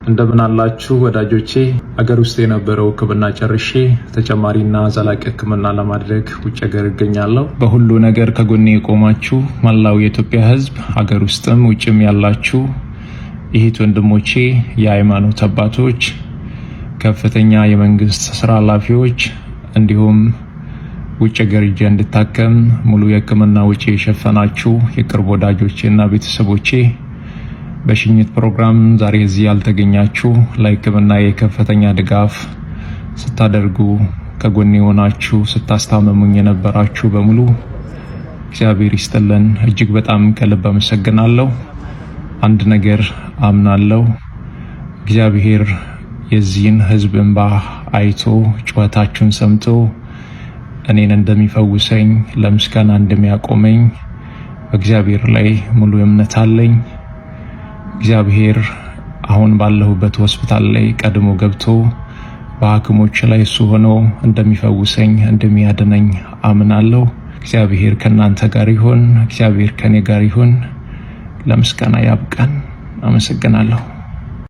እንደምን አላችሁ ወዳጆቼ? አገር ውስጥ የነበረው ሕክምና ጨርሼ ተጨማሪና ዘላቂ ሕክምና ለማድረግ ውጭ ሀገር እገኛለሁ። በሁሉ ነገር ከጎኔ የቆማችሁ መላው የኢትዮጵያ ሕዝብ አገር ውስጥም ውጭም ያላችሁ እህት ወንድሞቼ፣ የሃይማኖት አባቶች፣ ከፍተኛ የመንግስት ስራ ኃላፊዎች እንዲሁም ውጭ ሀገር ሄጄ እንድታከም ሙሉ የሕክምና ወጪ የሸፈናችሁ የቅርብ ወዳጆቼና ቤተሰቦቼ፣ በሽኝት ፕሮግራም ዛሬ እዚህ ያልተገኛችሁ ለሕክምና የከፍተኛ ድጋፍ ስታደርጉ ከጎኔ ሆናችሁ ስታስታመሙኝ የነበራችሁ በሙሉ እግዚአብሔር ይስጥልን። እጅግ በጣም ከልብ አመሰግናለሁ። አንድ ነገር አምናለሁ፣ እግዚአብሔር የዚህን ህዝብ እንባ አይቶ ጩኸታችሁን ሰምቶ እኔን እንደሚፈውሰኝ ለምስጋና እንደሚያቆመኝ በእግዚአብሔር ላይ ሙሉ እምነት አለኝ። እግዚአብሔር አሁን ባለሁበት ሆስፒታል ላይ ቀድሞ ገብቶ በሐኪሞች ላይ እሱ ሆኖ እንደሚፈውሰኝ እንደሚያድነኝ አምናለሁ። እግዚአብሔር ከናንተ ጋር ይሁን። እግዚአብሔር ከኔ ጋር ይሁን። ለምስጋና ያብቃን። አመሰግናለሁ።